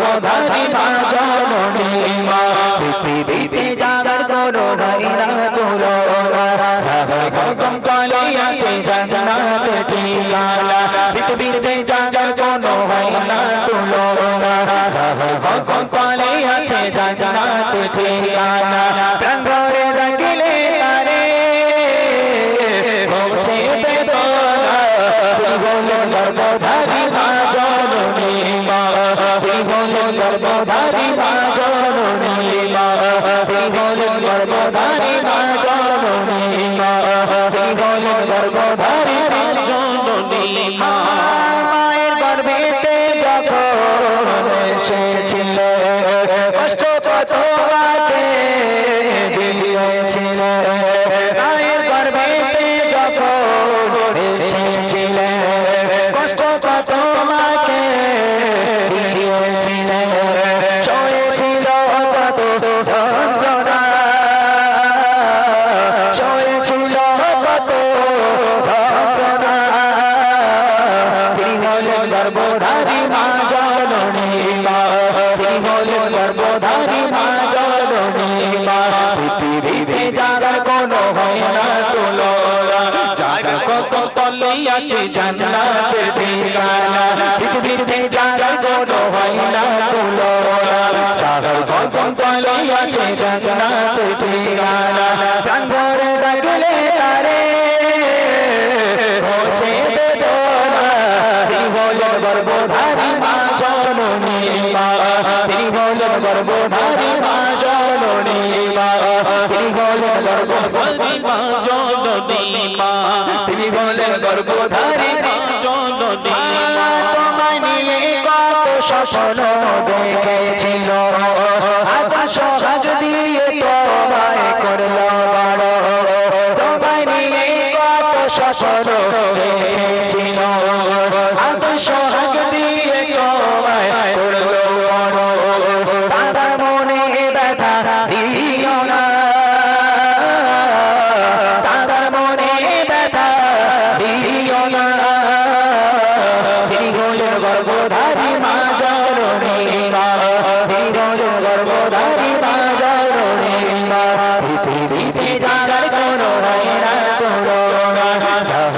গর্ভধারী মা জননী মা পৃথিবীতে যাদের কোনো হয় না তুলনা যাদের গগন তলে আছে জান্নাতের ঠিকানা পৃথিবীতে যাদের কোনো হয় না তুলনা যাদের গগন তলে আছে জান্নাতের ঠিকানা প্রাণ ভরে ডাকিলে তারে পৌঁছে বেদনা তিনি হলেন গর্ভধারী মা জননী মা তিনি হলেন গর্ভধারী মা জননী মা তিনি হলেন গর্ভধারী মা জননী মা তিনি হলেন গর্ভধারী মা জননী মা মায়ের গর্ভেতে যখন এসেছিল কষ্ট কত মাকে দিয়েছিল মায়ের গর্ভেতে যখন এসেছিল কষ্ট কত মাকে দিয়েছিল সয়েছিল কত যন্ত্রণা সয়েছিল কত যন্ত্রণা তিনি হলেন গর্ভধারী মা জননী মা তিনি হলেন গর্ভধারী মা জননী মা পৃথিবীতে যার কোনো হয় না তুলনা যার কত তলে আছে জান্নাতের ঠিকানা পৃথিবীতে যার কোনো হয় না তুলনা যার কত তলে আছে জান্নাতের ঠিকানা প্রাণ ভরে ডাকলে তারে পৌঁছে বেদনা তিনি হলেন গর্ভধারী মা জননী মা তিনি হলেন গর্ভধারী মা জননী মা তিনি হলেন গর্ভধারী মা জননী মা তিনি হলেন গর্ভধারী মা জননী মা তোমায় নিয়ে কত স্বপ্ন দেখেছিল আকাশ সাজ দিয়ে তোমায় করলো বড় তোমায় নিয়ে কত স্বপ্ন দেখেছিল আকাশ সাজ দিয়ে তোমায় করলো বড় তার মনে ব্যথা দিও না তার মনে ব্যথা দিও না তিনি হলেন গর্ভধারী মা জননী মা তিনি হলেন গর্ভধারী মা জননী মা পৃথিবীতে যার কোনো হয় না তুলনা যার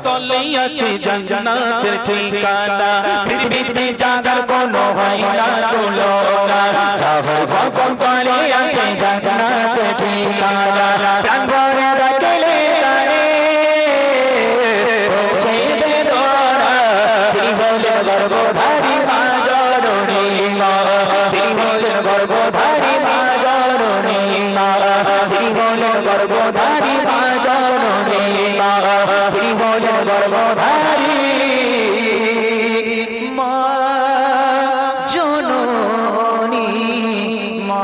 তলে আছে জান্নাতের ঠিকানা পৃথিবীতে যার কোনো হয় না তুলনা যার গগন তলে আছে জান্নাতের ঠিকানা প্রাণ ভরে ডাকলে তারে পৌঁছে বেদনা তিনি হলেন গর্ভধারী মা জননী মা তিনি হলেন গর্ভধারী মা জননী মা তিনি হলেন গর্ভধারী মা জননী মা তিনি হলেন গর্ভধারী মা জননী মা।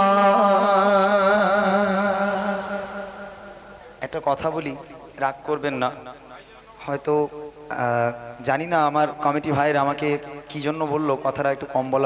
একটা কথা বলি, রাগ করবেন না, হয়তো জানি না আমার কমিটি ভাইয়ের আমাকে কি জন্য বললো কথাটা একটু কম বলার